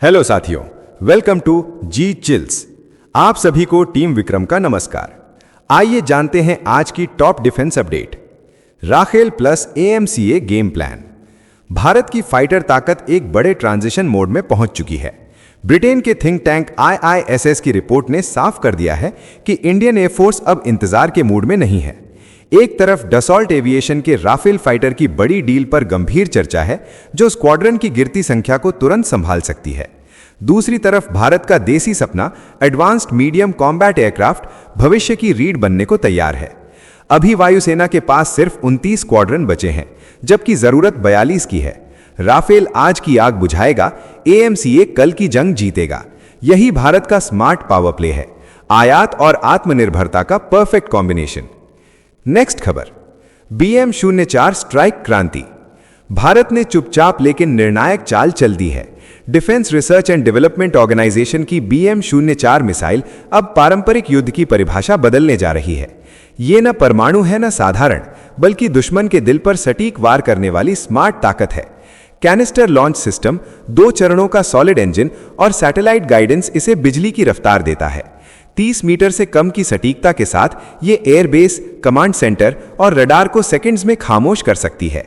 Hello साथियों, welcome to ji chills. आप सभी को टीम विक्रम का नमस्कार। आइए जानते हैं आज की top defence update. Rafale plus AMCA game plan. Bharat की फाइटर ताकत एक बड़े ट्रांजिशन मोड में पहुंच चुकी है। ब्रिटेन के थिंक टैंक IISS की रिपोर्ट ने साफ कर दिया है कि इंडियन एयरफोर्स अब इंतजार के मूड में नहीं है। एक तरफ डसॉल्ट एविएशन के राफेल फाइटर की बड़ी डील पर गंभीर चर्चा है, जो स्क्वाड्रन की गिरती संख्या को तुरंत संभाल सकती है। दूसरी तरफ भारत का देसी सपना एडवांस्ड मीडियम कॉम्बैट एयरक्राफ्ट भविष्य की रीढ़ बनने को तैयार है। अभी वायुसेना के पास सिर्फ 29 स्क्वाड्रन बचे हैं, जबकि जरूरत 42 की है। राफेल आज की आग बुझाएगा, AMCA कल की जंग जीतेगा। यही भारत का स्मार्ट पावर प्ले है, आयात और आत्मनिर्भरता का परफेक्ट कॉम्बिनेशन। नेक्स्ट खबर, BM-04 स्ट्राइक क्रांति। भारत ने चुपचाप लेकिन निर्णायक चाल चल दी है। Defence research and development organisation की BM-04 मिसाइल अब पारंपरिक युद्ध की परिभाषा बदलने जा रही है। ये न परमाणु है न साधारण, बल्कि दुश्मन के दिल पर सटीक वार करने वाली स्मार्ट ताकत है। कैनिस्टर लॉन्च सिस्टम, 2 चरणों का सॉलिड इंजन और सैटेलाइट गाइडेंस इसे बिजली की रफ्तार देता है। 30 मीटर से कम की सटीकता के साथ ये एयरबेस, कमांड सेंटर और रडार को सेकंड्स में खामोश कर सकती है।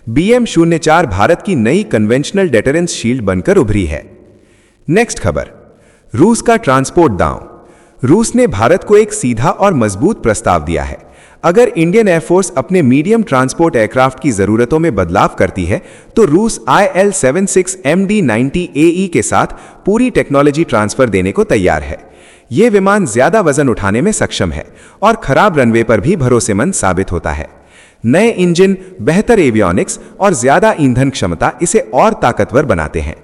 BM-04 भारत की नई कन्वेंशनल डेटरेंस शील्ड बनकर उभरी है। नेक्स्ट खबर, रूस का ट्रांसपोर्ट दांव। रूस ने भारत को एक सीधा और मजबूत प्रस्ताव दिया है। अगर इंडियन एयरफोर्स अपने मीडियम ट्रांसपोर्ट एयरक्राफ्ट की जरूरतों में बदलाव करती है, तो रूस IL-76 MD-90 के साथ पूरी टेक्नोलॉजी ट्रांसफर देने को तैयार है। ये विमान ज्यादा वजन उठाने में सक्षम है और खराब रनवे पर भी भरोसेमंद साबित होता है। नए इंजन, बेहतर एवियोनिक्स और ज्यादा ईंधन क्षमता इसे और ताकतवर बनाते हैं।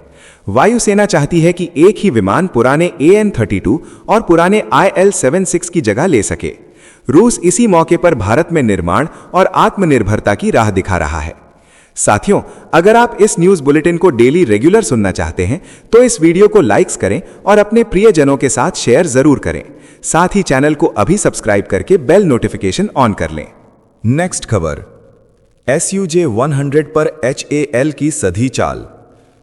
वायुसेना चाहती है कि एक ही विमान पुराने AN-32 और पुराने IL-76 की जगह ले सके। रूस इसी मौके पर भारत में निर्माण और आत्मनिर्भरता की राह दिखा रहा है। साथियों, अगर आप इस न्यूज बुलेटिन को डेली रेगुलर सुनना चाहते हैं, तो इस वीडियो को लाइक्स करें और अपने प्रियजनों के साथ शेयर जरूर करें। साथ ही चैनल को अभी सब्सक्राइब करके बेल नोटिफिकेशन ऑन कर लें। नेक्स्ट खबर, SUJ-100 पर HAL की सधी चाल।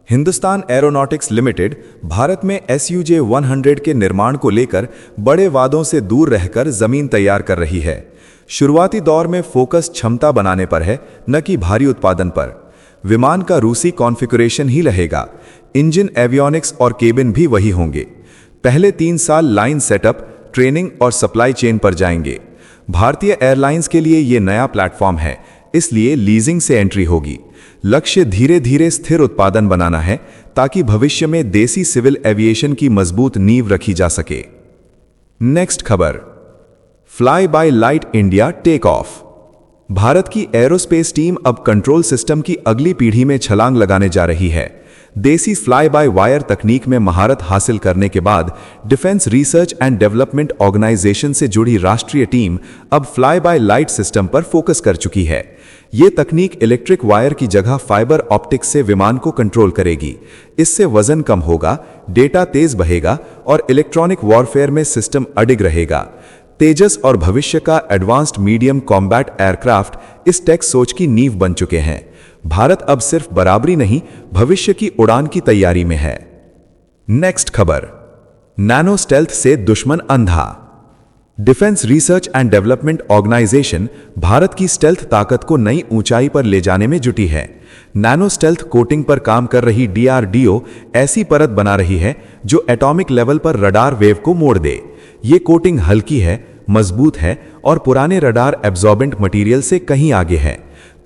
हिंदुस्तान एरोनॉटिक्स लिमिटेड भारत में SUJ-100 के निर्माण को लेकर बड़े वादों से दूर रहकर जमीन तैयार कर रही है। शुरुआती दौर में फोकस क्षमता बनाने पर है, न कि भारी उत्पादन पर। विमान का रूसी कॉन्फ़िगरेशन ही रहेगा, इंजन, एवियोनिक्स और केबिन भी वही होंगे। पहले 3 साल लाइन सेटअप, ट्रेनिंग और सप्लाई चेन पर जाएंगे। भारतीय एयरलाइंस के लिए ये नया प्लेटफॉर्म है, इसलिए लीजिंग से एंट्री होगी। लक्ष्य धीरे धीरे स्थिर उत्पादन बनाना है, ताकि भविष्य में देसी सिविल एविएशन की मजबूत नींव रखी जा सके। नेक्स्ट खबर, fly by light India take off. Bharat की एरोस्पेस टीम अब कंट्रोल सिस्टम की अगली पीढ़ी में छलांग लगाने जा रही है। देसी फ्लाई बाय वायर तकनीक में महारत हासिल करने के बाद defence research and development organisation से जुड़ी राष्ट्रीय टीम अब फ्लाई बाय लाइट सिस्टम पर फोकस कर चुकी है। ये तकनीक इलेक्ट्रिक वायर की जगह फाइबर ऑप्टिक्स से विमान को कंट्रोल करेगी। इससे वजन कम होगा, डेटा तेज बहेगा और इलेक्ट्रॉनिक वॉरफेयर में सिस्टम अडिग रहेगा। तेजस और भविष्य का एडवांस्ड मीडियम कॉम्बैट एयरक्राफ्ट इस टेक सोच की नींव बन चुके हैं। भारत अब सिर्फ बराबरी नहीं, भविष्य की उड़ान की तैयारी में है। नेक्स्ट खबर, नैनो स्टेल्थ से दुश्मन अंधा। Defence research and development organisation Bharat की स्टेल्थ ताकत को नई ऊंचाई पर ले जाने में जुटी है। नैनो स्टेल्थ कोटिंग पर काम कर रही DRDO ऐसी परत बना रही है जो एटॉमिक लेवल पर रडार वेव को मोड़ दे। ये कोटिंग हल्की है, मजबूत है और पुराने रडार एब्जॉर्बेंट मटेरियल से कहीं आगे है।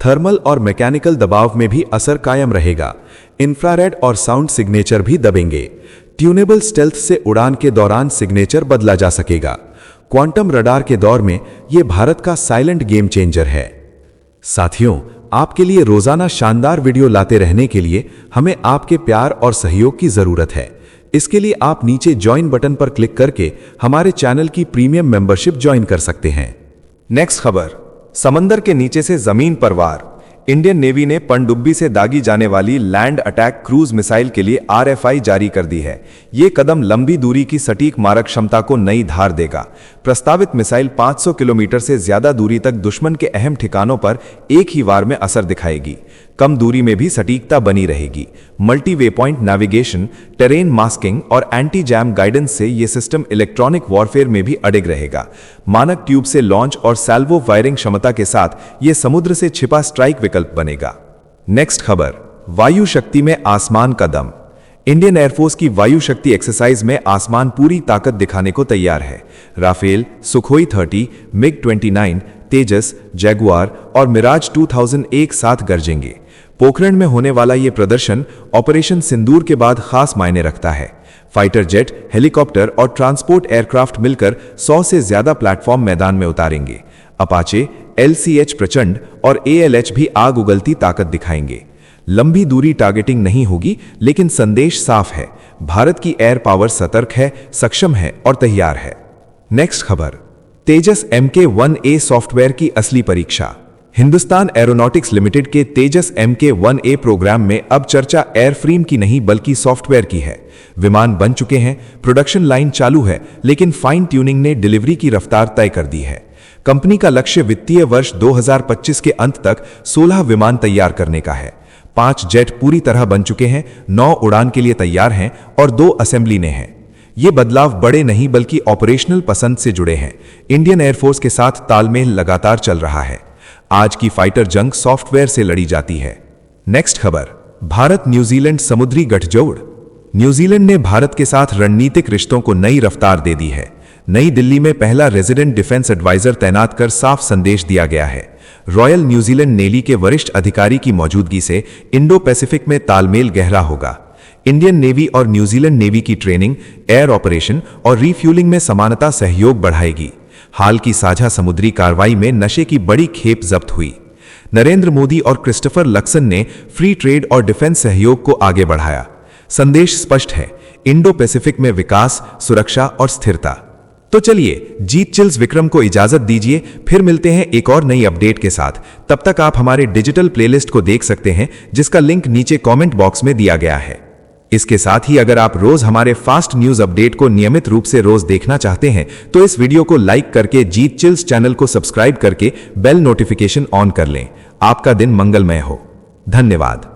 थर्मल और मैकेनिकल दबाव में भी असर कायम रहेगा। इंफ्रारेड और साउंड सिग्नेचर भी दबेंगे। ट्यूनेबल स्टेल्थ से उड़ान के दौरान सिग्नेचर बदला जा सकेगा। क्वांटम रडार के दौर में यह भारत का साइलेंट गेम चेंजर है। साथियों, आपके लिए रोजाना शानदार वीडियो लाते रहने के लिए हमें आपके प्यार और सहयोग की जरूरत है। इसके लिए आप नीचे ज्वाइन बटन पर क्लिक करके हमारे चैनल की प्रीमियम मेंबरशिप ज्वाइन कर सकते हैं। नेक्स्ट खबर, समंदर के नीचे से जमीन पर वार। इंडियन नेवी ने पनडुब्बी से दागी जाने वाली लैंड अटैक क्रूज मिसाइल के लिए RFI जारी कर दी है। ये कदम लंबी दूरी की सटीक मारक क्षमता को नई धार देगा। प्रस्तावित मिसाइल 500 किलोमीटर से ज्यादा दूरी तक दुश्मन के अहम ठिकानों पर एक ही वार में असर दिखाएगी। कम दूरी में भी सटीकता बनी रहेगी। Multi way point navigation, terrain masking और एंटी जैम गाइडेंस से ये सिस्टम इलेक्ट्रॉनिक वॉरफेयर में भी अडिग रहेगा। मानक ट्यूब से लॉन्च और सैल्वो फायरिंग क्षमता के साथ ये समुद्र से छिपा स्ट्राइक विकल्प बनेगा। नेक्स्ट खबर, वायु शक्ति में आसमान का दम। इंडियन एयरफोर्स की वायु शक्ति एक्सरसाइज में आसमान पूरी ताकत दिखाने को तैयार है। राफेल, सुखोई 30, मिग-29, तेजस, जैगुआर और मिराज 2000 एक साथ गरजेंगे। पोखरण में होने वाला ये प्रदर्शन ऑपरेशन सिंदूर के बाद खास मायने रखता है। फाइटर जेट, हेलीकॉप्टर और ट्रांसपोर्ट एयरक्राफ्ट मिलकर 100 से ज्यादा प्लेटफॉर्म मैदान में उतारेंगे। अपाचे, LCH प्रचंड और ALH भी आग उगलती ताकत दिखाएंगे। लंबी दूरी टारगेटिंग नहीं होगी, लेकिन संदेश साफ है, भारत की एयर पावर सतर्क है, सक्षम है और तैयार है। नेक्स्ट खबर, तेजस MK-1A सॉफ्टवेयर की असली परीक्षा। हिंदुस्तान एरोनॉटिक्स लिमिटेड के तेजस MK-1A प्रोग्राम में अब चर्चा एयरफ्रेम की नहीं बल्कि सॉफ्टवेयर की है। विमान बन चुके हैं, प्रोडक्शन लाइन चालू है, लेकिन फाइन ट्यूनिंग ने डिलीवरी की रफ्तार तय कर दी है। कंपनी का लक्ष्य वित्तीय वर्ष 2025 के अंत तक 16 विमान तैयार करने का है। 5 जेट पूरी तरह बन चुके हैं, 9 उड़ान के लिए तैयार हैं और 2 असेंबली ने हैं। ये बदलाव बड़े नहीं बल्कि ऑपरेशनल पसंद से जुड़े हैं। इंडियन एयरफोर्स के साथ तालमेल लगातार चल रहा है। आज की फाइटर जंग सॉफ्टवेयर से लड़ी जाती है। नेक्स्ट खबर, भारत न्यूजीलैंड समुद्री गठजोड़। न्यूजीलैंड ने भारत के साथ रणनीतिक रिश्तों को नई रफ्तार दे दी है। नई दिल्ली में पहला रेजिडेंट डिफेंस एडवाइजर तैनात कर साफ संदेश दिया गया है। रॉयल न्यूजीलैंड नेवी के वरिष्ठ अधिकारी की मौजूदगी से इंडो पैसिफिक में तालमेल गहरा होगा। इंडियन नेवी और न्यूजीलैंड नेवी की ट्रेनिंग, एयर ऑपरेशन और रिफ्यूलिंग में समानता सहयोग बढ़ाएगी। हाल की साझा समुद्री कार्रवाई में नशे की बड़ी खेप जब्त हुई। नरेंद्र मोदी और क्रिस्टोफर लक्सन ने फ्री ट्रेड और डिफेंस सहयोग को आगे बढ़ाया। संदेश स्पष्ट है, इंडो पैसिफिक में विकास, सुरक्षा और स्थिरता। तो चलिए, जीत चिल्स विक्रम को इजाजत दीजिए, फिर मिलते हैं एक और नई अपडेट के साथ। तब तक आप हमारे डिजिटल प्लेलिस्ट को देख सकते हैं, जिसका लिंक नीचे कमेंट बॉक्स में दिया गया है। इसके साथ ही अगर आप रोज हमारे फास्ट न्यूज अपडेट को नियमित रूप से रोज देखना चाहते हैं तो इस वीडियो को लाइक करके जीत चिल्स चैनल को सब्सक्राइब करके बेल नोटिफिकेशन ऑन कर लें। आपका दिन मंगलमय हो। धन्यवाद।